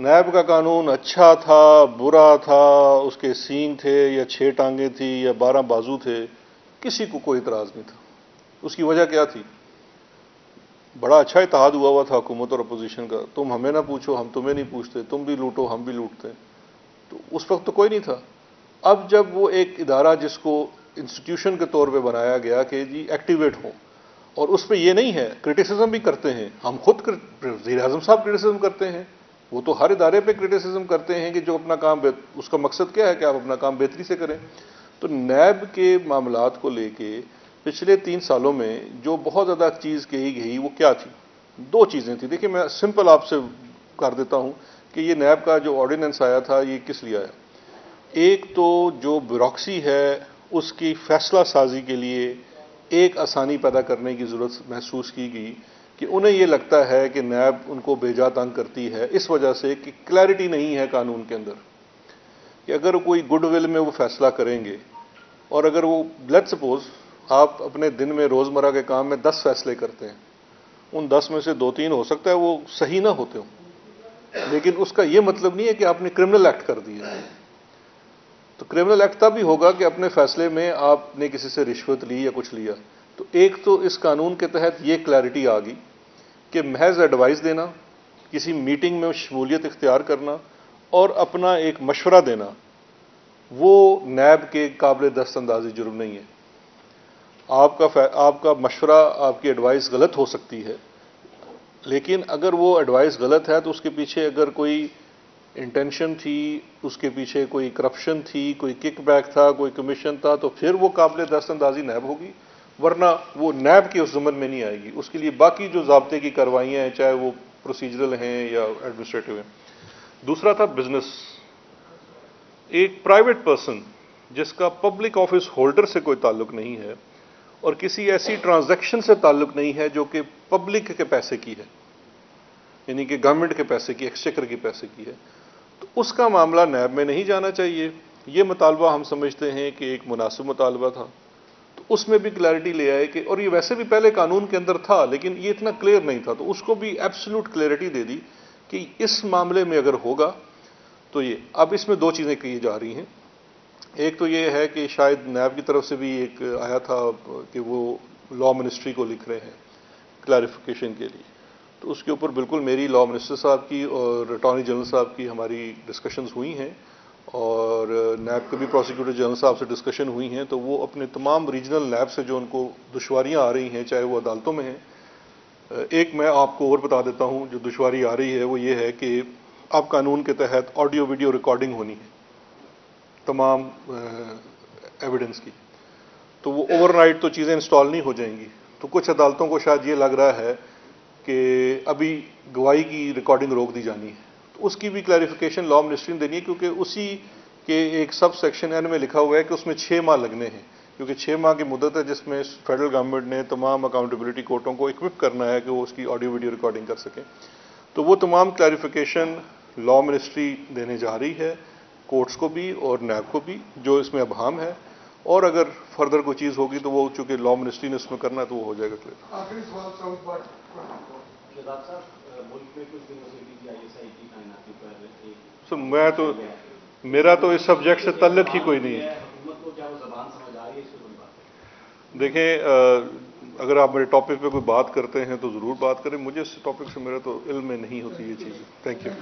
نیب کا قانون اچھا تھا برا تھا, اس کے سینگ تھے یا 6 ٹانگیں تھی یا 12 بازو تھے, کسی کو کوئی اعتراض نہیں تھا. اس کی وجہ کیا تھی؟ بڑا اچھا اتحاد ہوا تھا حکومت اور اپوزیشن کا. تم ہمیں نہ پوچھو ہم تمہیں نہیں پوچھتے, تم بھی لوٹو ہم بھی لوٹتے. تو اس وقت تو کوئی نہیں تھا. اب جب وہ ایک ادارہ جس کو انسٹیٹیوشن کے طور پہ بنایا گیا کہ جی ایکٹیویٹ ہوں, اور اس پہ یہ نہیں ہے کرٹیسزم بھی کرتے ہیں, ہم خود وزیر اعظم صاحب کرٹیسزم کرتے ہیں, وہ تو ہر ادارے پہ کرٹیسزم کرتے ہیں کہ جو اپنا کام اس کا مقصد کیا ہے کہ آپ اپنا کام بہتری سے کریں. تو نیب کے معاملات کو لے کے پچھلے 3 سالوں میں جو بہت زیادہ چیز کہی گئی وہ کیا تھی؟ 2 چیزیں تھیں. دیکھیں میں سمپل آپ سے کر دیتا ہوں کہ یہ نیب کا جو آرڈیننس آیا تھا یہ کس لیے آیا. ایک تو جو بیوروکریسی ہے اس کی فیصلہ سازی کے لیے ایک آسانی پیدا کرنے کی ضرورت محسوس کی گئی کہ انہیں یہ لگتا ہے کہ نیب ان کو بیجا تنگ کرتی ہے اس وجہ سے کہ کلیئرٹی نہیں ہے قانون کے اندر کہ اگر کوئی گڈ ول میں وہ فیصلہ کریں گے, اور اگر وہ لیٹ سپوز آپ اپنے دن میں روزمرہ کے کام میں 10 فیصلے کرتے ہیں, ان 10 میں سے 2-3 ہو سکتا ہے وہ صحیح نہ ہوتے ہوں, لیکن اس کا یہ مطلب نہیں ہے کہ آپ نے کرمنل ایکٹ کر دیا. تو کرمنل ایکٹ تب بھی ہوگا کہ اپنے فیصلے میں آپ نے کسی سے رشوت لی یا کچھ لیا. تو ایک تو اس قانون کے تحت یہ کلیئرٹی آ گئی کہ محض ایڈوائز دینا, کسی میٹنگ میں شمولیت اختیار کرنا اور اپنا ایک مشورہ دینا وہ نیب کے قابل دست اندازی جرم نہیں ہے. آپ کا مشورہ آپ کی ایڈوائز غلط ہو سکتی ہے, لیکن اگر وہ ایڈوائز غلط ہے تو اس کے پیچھے اگر کوئی انٹینشن تھی, اس کے پیچھے کوئی کرپشن تھی, کوئی کک بیک تھا, کوئی کمیشن تھا, تو پھر وہ قابل دست اندازی نیب ہوگی, ورنہ وہ نیب کی اس ضمن میں نہیں آئے گی. اس کے لیے باقی جو ضابطے کی کارروائیاں ہیں چاہے وہ پروسیجرل ہیں یا ایڈمنسٹریٹو ہیں. دوسرا تھا بزنس. ایک پرائیویٹ پرسن جس کا پبلک آفس ہولڈر سے کوئی تعلق نہیں ہے اور کسی ایسی ٹرانزیکشن سے تعلق نہیں ہے جو کہ پبلک کے پیسے کی ہے, یعنی کہ گورنمنٹ کے پیسے کی, ایکسچیکر کے پیسے کی ہے, تو اس کا معاملہ نیب میں نہیں جانا چاہیے. یہ مطالبہ ہم سمجھتے ہیں کہ ایک مناسب مطالبہ تھا. تو اس میں بھی کلیئرٹی لے آئے کہ, اور یہ ویسے بھی پہلے قانون کے اندر تھا لیکن یہ اتنا کلیئر نہیں تھا, تو اس کو بھی ایبسولوٹ کلیئرٹی دے دی کہ اس معاملے میں اگر ہوگا تو یہ. اب اس میں 2 چیزیں کی جا رہی ہیں. ایک تو یہ ہے کہ شاید نیب کی طرف سے بھی ایک آیا تھا کہ وہ لا منسٹری کو لکھ رہے ہیں کلیریفیکیشن کے لیے, تو اس کے اوپر بالکل میری لا منسٹر صاحب کی اور اٹارنی جنرل صاحب کی ہماری ڈسکشنز ہوئی ہیں, اور نیب کے بھی پروسیکیوٹر جنرل صاحب سے ڈسکشن ہوئی ہیں. تو وہ اپنے تمام ریجنل نیب سے جو ان کو دشواریاں آ رہی ہیں چاہے وہ عدالتوں میں ہیں, ایک میں آپ کو اور بتا دیتا ہوں جو دشواری آ رہی ہے وہ یہ ہے کہ اب قانون کے تحت آڈیو ویڈیو ریکارڈنگ ہونی ہے تمام ایویڈنس کی. تو وہ اوور نائٹ تو چیزیں انسٹال نہیں ہو جائیں گی. تو کچھ عدالتوں کو شاید یہ لگ رہا ہے کہ ابھی گواہی کی ریکارڈنگ روک دی جانی ہے. تو اس کی بھی کلیریفیکیشن لا منسٹری نے دینی ہے, کیونکہ اسی کے ایک سب سیکشن این میں لکھا ہوا ہے کہ اس میں 6 ماہ لگنے ہیں, کیونکہ 6 ماہ کی مدت ہے جس میں فیڈرل گورنمنٹ نے تمام اکاؤنٹیبلٹی کورٹوں کو اکوپ کرنا ہے کہ وہ اس کی آڈیو ویڈیو ریکارڈنگ کر سکیں. تو وہ تمام کلیریفیکیشن لا منسٹری دینے جا رہی ہے, کورٹس کو بھی اور نیب کو بھی, جو اس میں ابہام ہے. اور اگر فردر کوئی چیز ہوگی تو وہ چونکہ لا منسٹری نے اس میں کرنا ہے تو وہ ہو جائے گا کلیئر. آخری سوال ساؤتھ پارٹ. شہزاد صاحب, ملک میں کچھ دنوں سے بھی ISI کی تعیناتی پر میں تو میرا تو اس سبجیکٹ سے تعلق ہی کوئی نہیں ہے. حکومت کو کیا وہ زبان سمجھ آ رہی ہے, اس سے کوئی بات ہے؟ دیکھیں اگر آپ میرے ٹاپک پہ کوئی بات کرتے ہیں تو ضرور بات کریں, مجھے اس ٹاپک سے میرا تو علم میں نہیں ہوتی یہ چیز. Thank you.